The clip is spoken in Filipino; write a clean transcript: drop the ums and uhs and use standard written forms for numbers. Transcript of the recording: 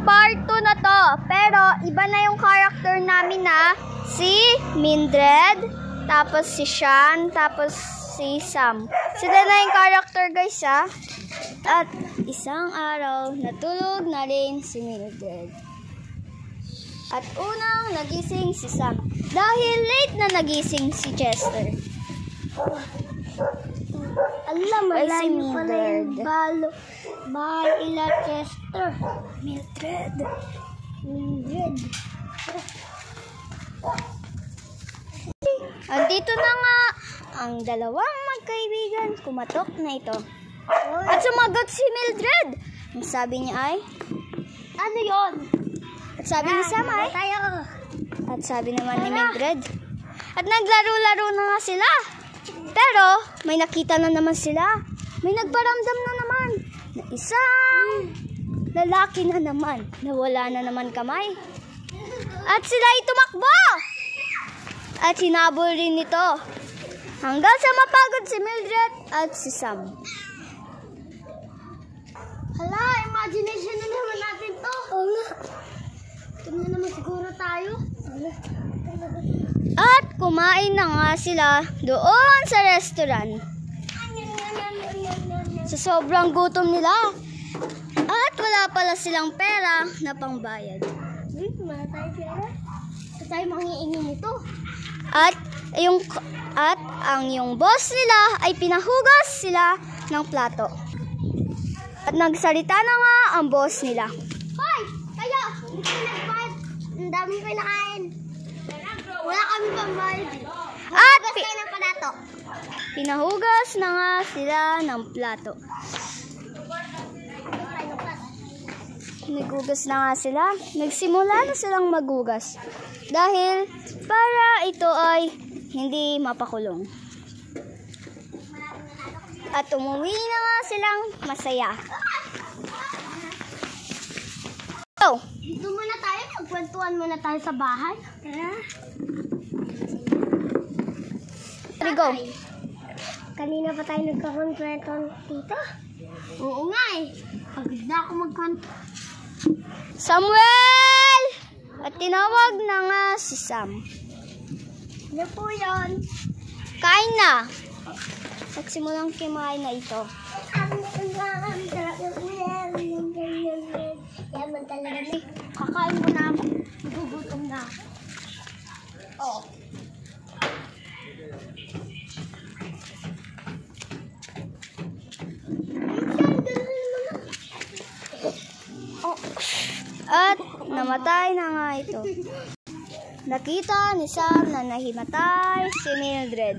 part 2 na to. Pero, iba na yung character namin na si Mildred, tapos si Sean, tapos si Sam. Sila na yung character, guys, ha. At isang araw, natulog na rin si Mildred. At unang nagising si Sam. Dahil late na nagising si Chester. Alam mo, si Mildred. Bahal ila Chester. Mildred. Andito na nga ang dalawang magkaibigan. Kumatok na ito. At sumagot si Mildred. Ang sabi niya ay, Ano yon? at sabi ni Sam ay, Tayo. at sabi naman ni Mildred. At naglaro-laro na nga sila. Pero, may nakita na naman sila. May nagparamdam na naman. Na isang lalaki na naman. Nawala na naman kamay. At sila ay tumakbo. At hinabol rin ito. Hanggang sa mapagod si Mildred at si Sam. Hala, imagination na naman natin to. Oo nga. Ito na naman siguro tayo. At kumain na nga sila doon sa restaurant. Sa sobrang gutom nila. At wala pala silang pera na pangbayad. Wala tayo pera. Ito tayo mangiingin nito. At ang yung boss nila ay pinahugas sila ng plato. At nagsalita na nga ang boss nila. Hoy! Kayo! Hindi ko nagbayad. Ang dami ko nakain. Wala kami pambayad. At Hugas kayo ng palato. pinahugas na nga sila ng plato. Naghugas na nga sila. Nagsimula na silang maghugas. Dahil para ito ay hindi mapakulong. At umuwi na nga silang masaya. So, Dito muna tayo. Magkwentuhan muna tayo sa bahay. Rigo. Kanina pa tayo nagkakwentuhan dito. Oo nga eh. Pagod na ako magkwento. Samuel! At tinawag na nga si Sam. Ano po yun? Kain na! At simulang kimain na ito. Yaman talaga na. Kakain mo na ako. Nagugutom na ako. Oo. At namatay na nga ito. Nakita ni Sam na nahimatay si Mildred.